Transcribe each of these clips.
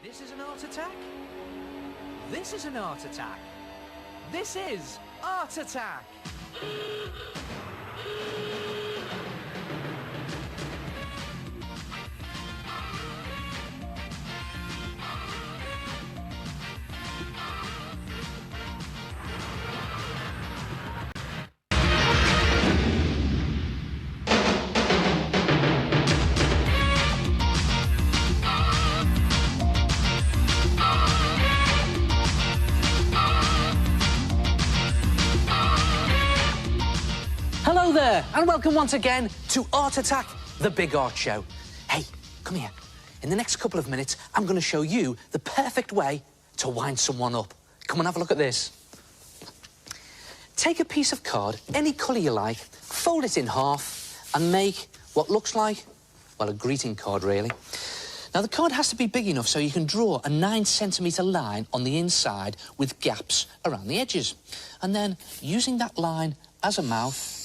This is an art attack. This is an art attack. This is Art Attack. Hello there, and welcome once again to Art Attack, the big art show. Hey, come here. In the next couple of minutes, I'm going to show you the perfect way to wind someone up. Come and have a look at this. Take a piece of card, any colour you like, fold it in half, and make what looks like, well, a greeting card, really. Now, the card has to be big enough so you can draw a 9-centimetre line on the inside with gaps around the edges. And then, using that line as a mouth,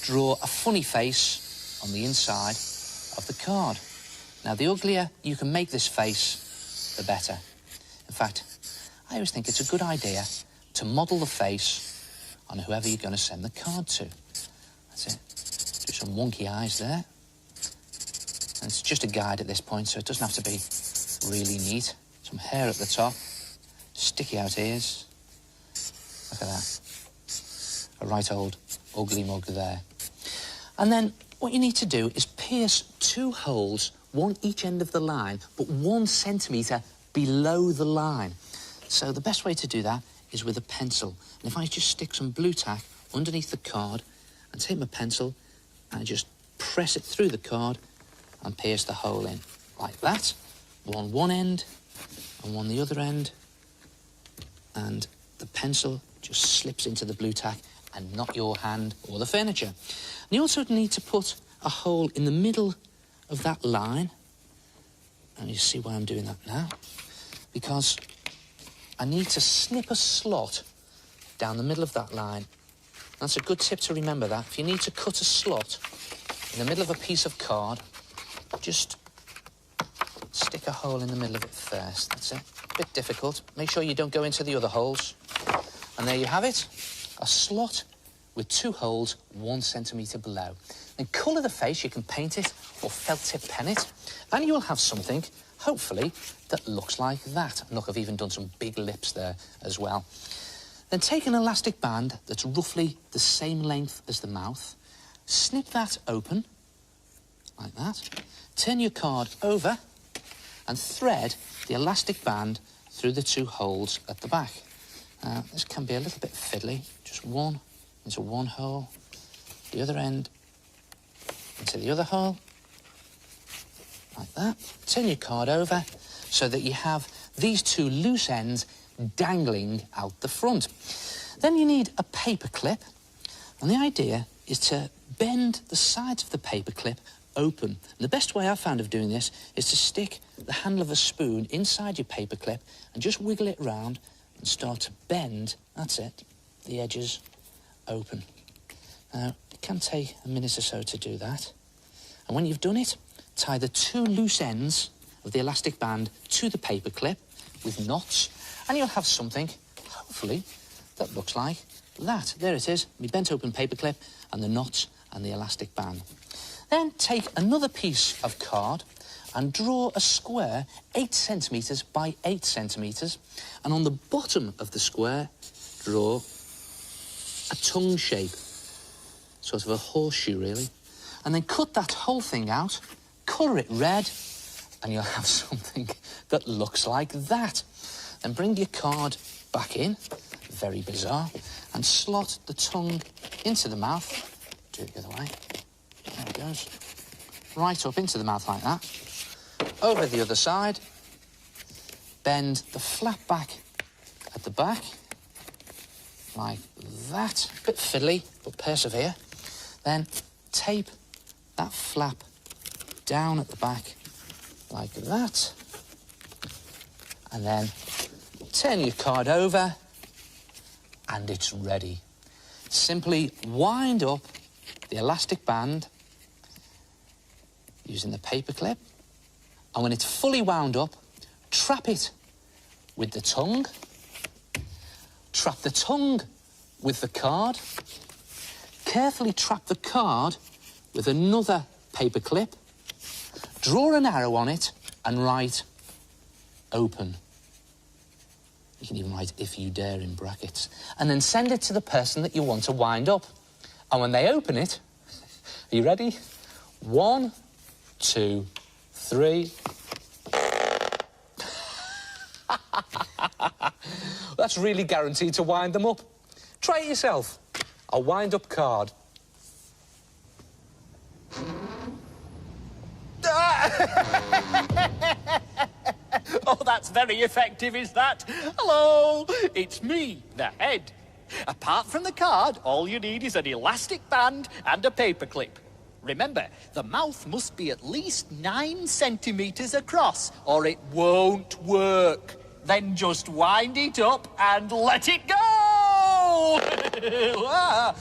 draw a funny face on the inside of the card. Now, the uglier you can make this face, the better. In fact, I always think it's a good idea to model the face on whoever you're going to send the card to. That's it. Do some wonky eyes there. And it's just a guide at this point, so it doesn't have to be really neat. Some hair at the top, sticky out ears. Look at that. A right old ugly mug there. And then what you need to do is pierce 2 holes, one each end of the line, but 1 centimetre below the line. So the best way to do that is with a pencil. And if I just stick some blue tack underneath the card and take my pencil and just press it through the card and pierce the hole in like that. One end and one the other end. And the pencil just slips into the blue tack and not your hand or the furniture. And you also need to put a hole in the middle of that line. And you see why I'm doing that now. Because I need to snip a slot down the middle of that line. That's a good tip to remember that. If you need to cut a slot in the middle of a piece of card, just stick a hole in the middle of it first. That's it. A bit difficult. Make sure you don't go into the other holes. And there you have it. A slot with 2 holes 1 centimetre below. Then colour the face, you can paint it or felt tip pen it, and you'll have something, hopefully, that looks like that. And look, I've even done some big lips there as well. Then take an elastic band that's roughly the same length as the mouth, snip that open, like that, turn your card over and thread the elastic band through the 2 holes at the back. This can be a little bit fiddly. Just one into one hole, the other end into the other hole, like that. Turn your card over so that you have these 2 loose ends dangling out the front. Then you need a paper clip, and the idea is to bend the sides of the paper clip open. And the best way I've found of doing this is to stick the handle of a spoon inside your paper clip and just wiggle it round and start to bend, that's it, the edges open. Now, it can take a minute or so to do that. And when you've done it, tie the 2 loose ends of the elastic band to the paper clip with knots, and you'll have something, hopefully, that looks like that. There it is, my bent open paper clip and the knots and the elastic band. Then take another piece of card and draw a square 8 centimetres by 8 centimetres, and on the bottom of the square, draw a tongue shape, sort of a horseshoe, really. And then cut that whole thing out, colour it red, and you'll have something that looks like that. Then bring your card back in, very bizarre, and slot the tongue into the mouth. Do it the other way. There it goes. Right up into the mouth like that. Over the other side, bend the flap back at the back, like that. A bit fiddly, but persevere. Then tape that flap down at the back, like that. And then turn your card over, and it's ready. Simply wind up the elastic band using the paper clip, and when it's fully wound up, trap it with the tongue, trap the tongue with the card, carefully trap the card with another paper clip, draw an arrow on it and write open. You can even write if you dare in brackets. And then send it to the person that you want to wind up. And when they open it, are you ready? 1, 2, 3. That's really guaranteed to wind them up. Try it yourself. A wind-up card. Oh, that's very effective, is that? Hello, it's me, the head. Apart from the card, all you need is an elastic band and a paperclip. Remember, the mouth must be at least 9 centimetres across, or it won't work. Then just wind it up and let it go! Ah.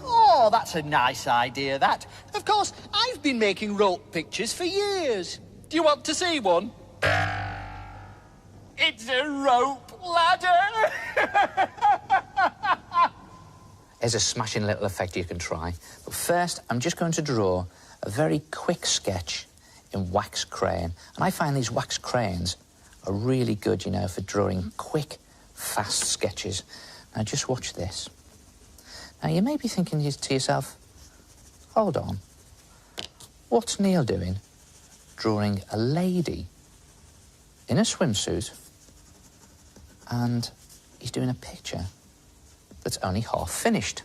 Oh, that's a nice idea, that. Of course, I've been making rope pictures for years. Do you want to see one? It's a rope ladder! There's a smashing little effect you can try. But first, I'm just going to draw a very quick sketch in wax crayon. And I find these wax crayons are really good, you know, for drawing quick, fast sketches. Now, just watch this. Now, you may be thinking to yourself, hold on, what's Neil doing drawing a lady in a swimsuit and he's doing a picture that's only half finished?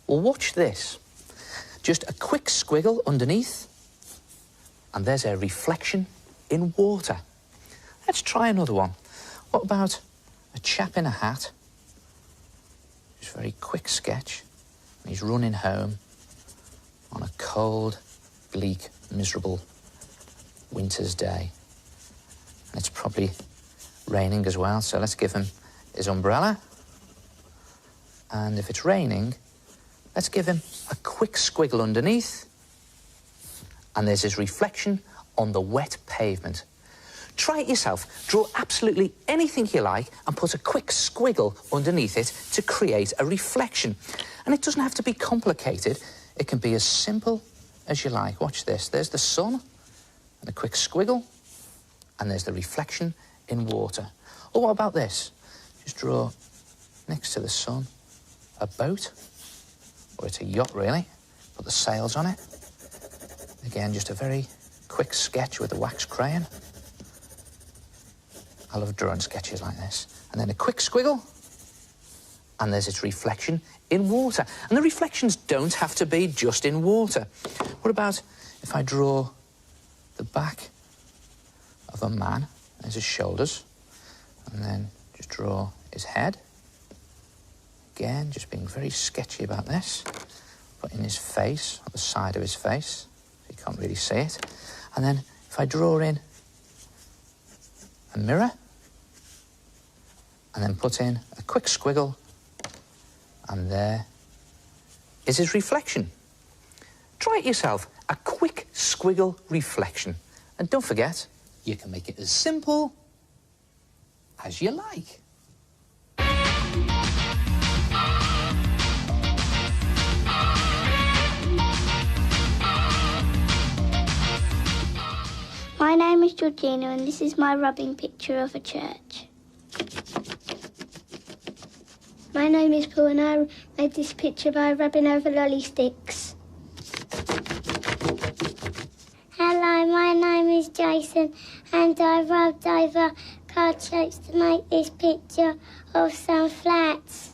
Well, watch this. Just a quick squiggle underneath and there's a reflection in water. Let's try another one. What about a chap in a hat? Just a very quick sketch. And he's running home on a cold, bleak, miserable winter's day. And it's probably raining as well, so let's give him his umbrella. And if it's raining, let's give him a quick squiggle underneath. And there's his reflection on the wet pavement. Try it yourself. Draw absolutely anything you like and put a quick squiggle underneath it to create a reflection. And it doesn't have to be complicated. It can be as simple as you like. Watch this. There's the sun and a quick squiggle. and there's the reflection in water. Or what about this? Just draw next to the sun a boat, or it's a yacht really. Put the sails on it. Again, just a very quick sketch with a wax crayon. I love drawing sketches like this. And then a quick squiggle, and there's its reflection in water. And the reflections don't have to be just in water. What about if I draw the back of a man, there's his shoulders, and then just draw his head. Again, just being very sketchy about this. Putting his face, on the side of his face, so you can't really see it. And then if I draw in a mirror, and then put in a quick squiggle, and there is his reflection. Try it yourself, a quick squiggle reflection. And don't forget, you can make it as simple as you like. My name is Georgina and this is my rubbing picture of a church. My name is Paul and I made this picture by rubbing over lolly sticks. Hello, my name is Jason and I rubbed over card shapes to make this picture of some flats.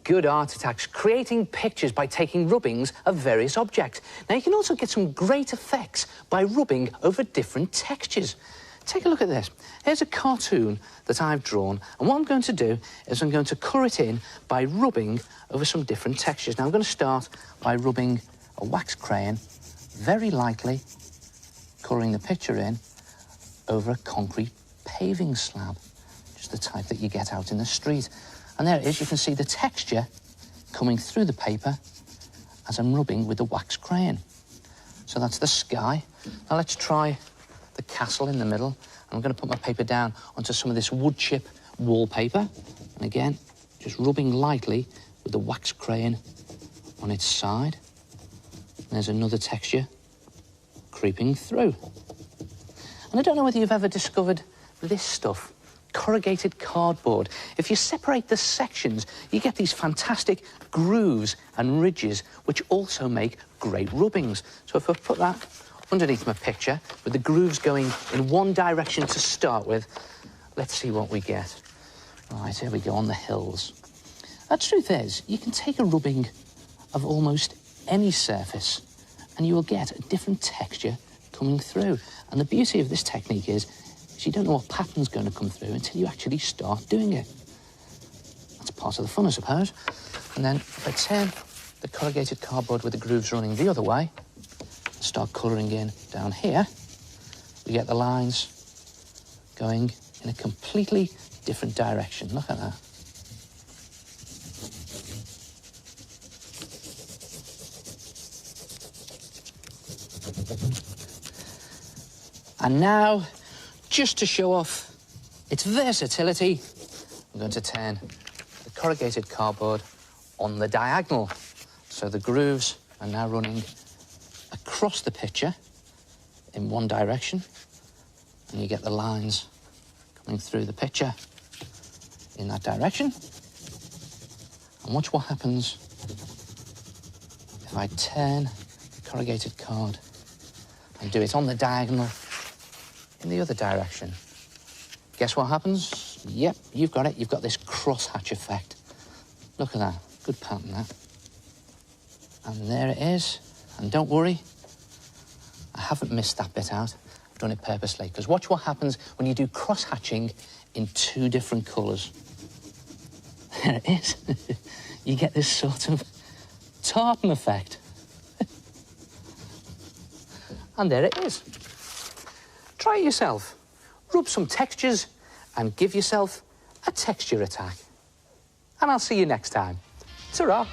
Good art attacks, creating pictures by taking rubbings of various objects. Now, you can also get some great effects by rubbing over different textures. Take a look at this. Here's a cartoon that I've drawn, and what I'm going to do is I'm going to colour it in by rubbing over some different textures. Now, I'm going to start by rubbing a wax crayon very lightly, colouring the picture in over a concrete paving slab, just the type that you get out in the street. And there it is, you can see the texture coming through the paper as I'm rubbing with the wax crayon. So that's the sky. Now let's try the castle in the middle. I'm going to put my paper down onto some of this wood chip wallpaper. And again, just rubbing lightly with the wax crayon on its side. And there's another texture creeping through. And I don't know whether you've ever discovered this stuff. Corrugated cardboard. If you separate the sections, you get these fantastic grooves and ridges, which also make great rubbings. So if I put that underneath my picture, with the grooves going in one direction to start with, let's see what we get. Right, here we go, on the hills. The truth is, you can take a rubbing of almost any surface, and you will get a different texture coming through. And the beauty of this technique is you don't know what pattern's going to come through until you actually start doing it. That's part of the fun, I suppose. And then if I turn the corrugated cardboard with the grooves running the other way, and start colouring in down here, we get the lines going in a completely different direction. Look at that. And now, just to show off its versatility, I'm going to turn the corrugated cardboard on the diagonal. So the grooves are now running across the picture in one direction, and you get the lines coming through the picture in that direction. And watch what happens if I turn the corrugated card and do it on the diagonal in the other direction. Guess what happens? Yep, you've got it. You've got this crosshatch effect. Look at that. Good pattern, that. And there it is. And don't worry, I haven't missed that bit out. I've done it purposely, because watch what happens when you do cross-hatching in two different colours. There it is. You get this sort of tartan effect. And there it is. Try it yourself. Rub some textures and give yourself a texture attack. And I'll see you next time. Ta-ra.